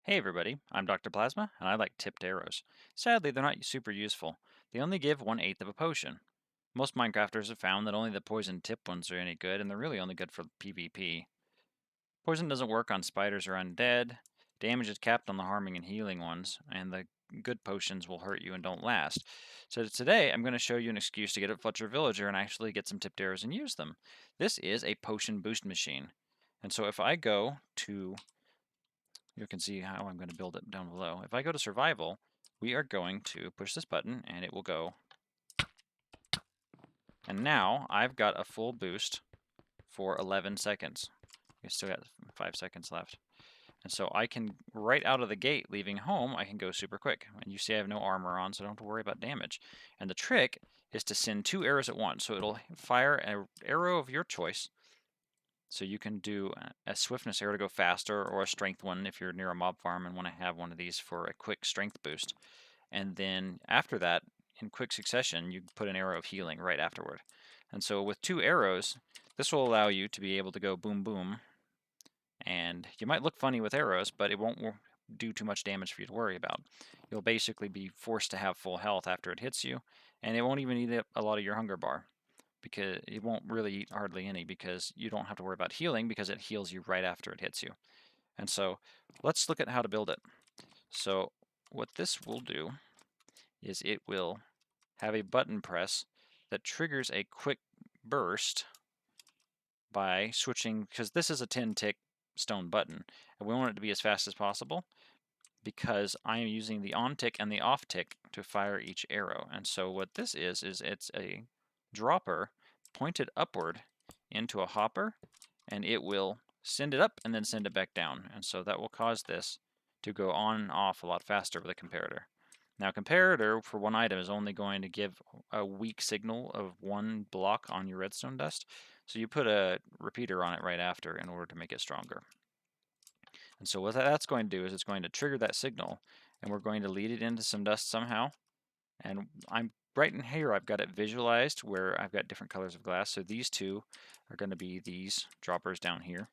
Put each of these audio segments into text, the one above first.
Hey everybody, I'm Dr. Plasma, and I like tipped arrows. Sadly, they're not super useful. They only give 1/8 of a potion. Most Minecrafters have found that only the poison tip ones are any good, and they're really only good for PvP. Poison doesn't work on spiders or undead. Damage is capped on the harming and healing ones, and the good potions will hurt you and don't last. So today, I'm going to show you an excuse to get a Fletcher Villager and actually get some tipped arrows and use them. This is a potion boost machine. And so if I go to you can see how I'm going to build it down below. If I go to survival, we are going to push this button and it will go. And now I've got a full boost for 11 seconds. We still got 5 seconds left. And so I can, right out of the gate, leaving home, I can go super quick. And you see I have no armor on, so I don't have to worry about damage. And the trick is to send 2 arrows at once. So it'll fire an arrow of your choice. So you can do a swiftness arrow to go faster, or a strength one if you're near a mob farm and want to have one of these for a quick strength boost. And then after that, in quick succession, you put an arrow of healing right afterward. And so with 2 arrows, this will allow you to be able to go boom boom. And you might look funny with arrows, but it won't do too much damage for you to worry about. You'll basically be forced to have full health after it hits you, and it won't even eat up a lot of your hunger bar, because it won't really eat hardly any, because you don't have to worry about healing because it heals you right after it hits you. And so let's look at how to build it. So what this will do is it will have a button press that triggers a quick burst by switching, because this is a 10 tick stone button, and we want it to be as fast as possible because I am using the on tick and the off tick to fire each arrow. And so what this is it's a dropper pointed upward into a hopper, and it will send it up and then send it back down. And so that will cause this to go on and off a lot faster with a comparator. Now, comparator for one item is only going to give a weak signal of 1 block on your redstone dust, so you put a repeater on it right after in order to make it stronger. And so what that's going to do is it's going to trigger that signal, and we're going to lead it into some dust somehow. And I'm right in here, I've got it visualized where I've got different colors of glass. So these two are going to be these droppers down here.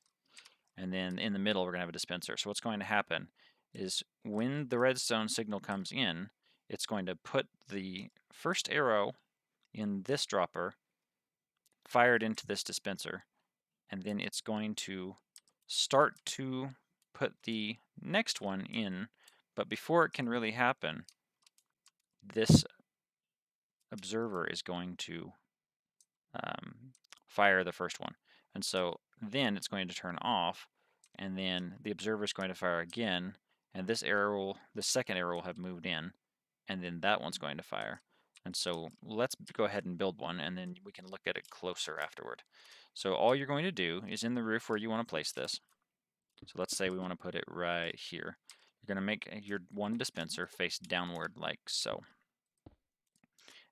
And then in the middle, we're going to have a dispenser. So what's going to happen is when the redstone signal comes in, it's going to put the first arrow in this dropper fired into this dispenser. And then it's going to start to put the next one in. But before it can really happen, this observer is going to fire the first one. And so then it's going to turn off, and then the observer is going to fire again, and this second arrow will have moved in, and then that one's going to fire. And so let's go ahead and build one, and then we can look at it closer afterward. So all you're going to do is in the roof where you want to place this. So let's say we want to put it right here. You're going to make your one dispenser face downward like so.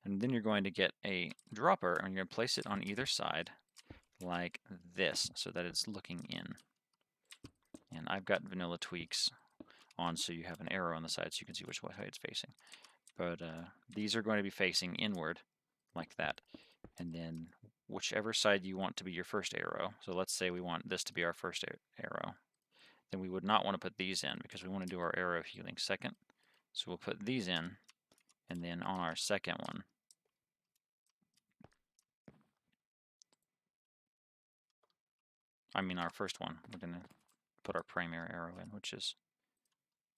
And then you're going to get a dropper, and you're going to place it on either side like this so that it's looking in. And I've got vanilla tweaks on so you have an arrow on the side so you can see which way it's facing. But these are going to be facing inward like that. And then whichever side you want to be your first arrow, so let's say we want this to be our first arrow, then we would not want to put these in because we want to do our arrow of healing second. So we'll put these in, and then on our second one, our first one, we're going to put our primary arrow in, which is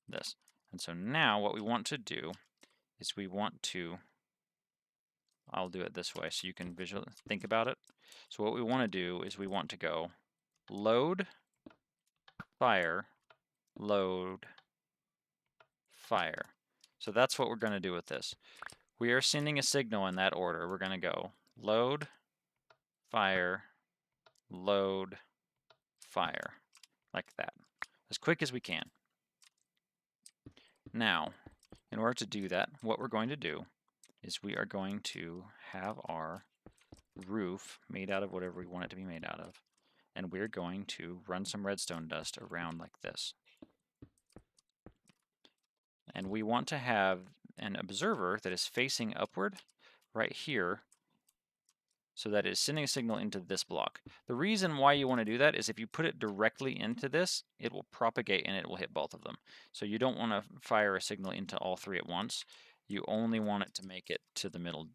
this. And so now what we want to do is we want to, I'll do it this way so you can visually think about it. So what we want to do is we want to go load, fire, load, fire. So that's what we're going to do with this. We are sending a signal in that order. We're going to go load, fire, load, fire, like that, as quick as we can. Now, in order to do that, what we're going to do is we are going to have our roof made out of whatever we want it to be made out of, and we're going to run some redstone dust around like this. And we want to have an observer that is facing upward right here so that it's sending a signal into this block. The reason why you want to do that is if you put it directly into this, it will propagate and it will hit both of them. So you don't want to fire a signal into all three at once. You only want it to make it to the middle,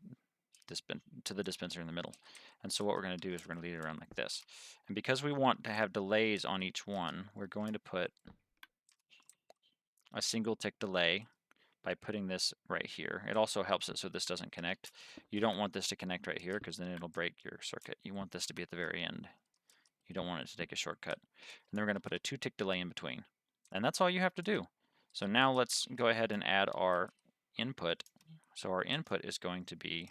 to the dispenser in the middle. And so what we're going to do is we're going to lead it around like this. And because we want to have delays on each one, we're going to put a single tick delay by putting this right here. It also helps it so this doesn't connect. You don't want this to connect right here because then it'll break your circuit. You want this to be at the very end. You don't want it to take a shortcut. And then we're going to put a 2-tick delay in between. And that's all you have to do. So now let's go ahead and add our input. So our input is going to be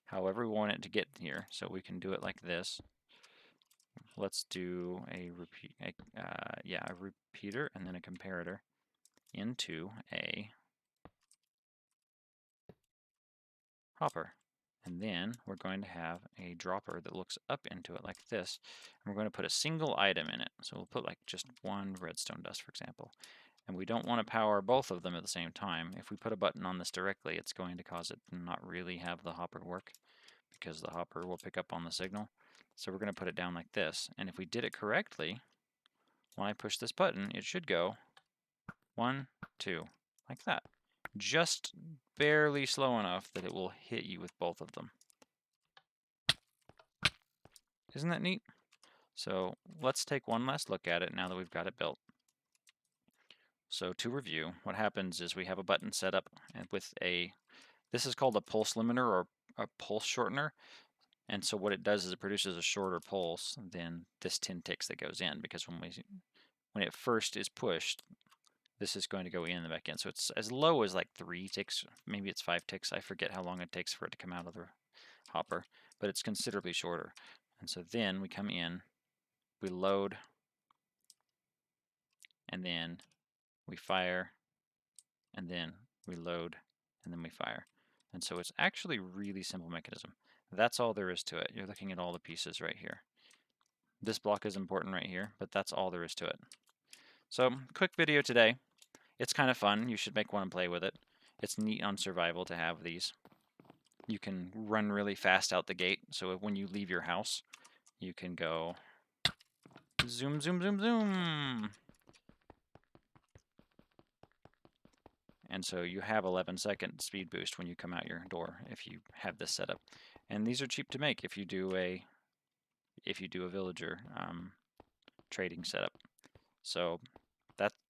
however we want it to get here. So we can do it like this. Let's do a repeater and then a comparator into a hopper. And then we're going to have a dropper that looks up into it like this. And we're going to put a single item in it. So we'll put like just one redstone dust, for example. And we don't want to power both of them at the same time. If we put a button on this directly, it's going to cause it to not really have the hopper work because the hopper will pick up on the signal. So we're going to put it down like this. And if we did it correctly, when I push this button, it should go 1, 2, like that. Just barely slow enough that it will hit you with both of them. Isn't that neat? So let's take one last look at it now that we've got it built. So to review, what happens is we have a button set up with this is called a pulse limiter or a pulse shortener. And so what it does is it produces a shorter pulse than this 10 ticks that goes in, because when it first is pushed, this is going to go in the back end. So it's as low as like 3 ticks, maybe it's 5 ticks. I forget how long it takes for it to come out of the hopper, but it's considerably shorter. And so then we come in, we load, and then we fire, and then we load, and then we fire. And so it's actually really simple mechanism. That's all there is to it. You're looking at all the pieces right here. This block is important right here, but that's all there is to it. So quick video today. It's kind of fun. You should make one and play with it. It's neat on survival to have these. You can run really fast out the gate, so when you leave your house, you can go zoom, zoom, zoom, zoom. And so you have 11-second speed boost when you come out your door if you have this set up. And these are cheap to make if you do a villager trading setup. So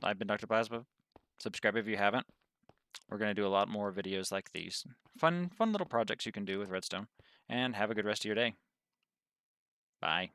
I've been Dr. Plasma. Subscribe if you haven't. We're going to do a lot more videos like these. Fun little projects you can do with redstone. And have a good rest of your day. Bye.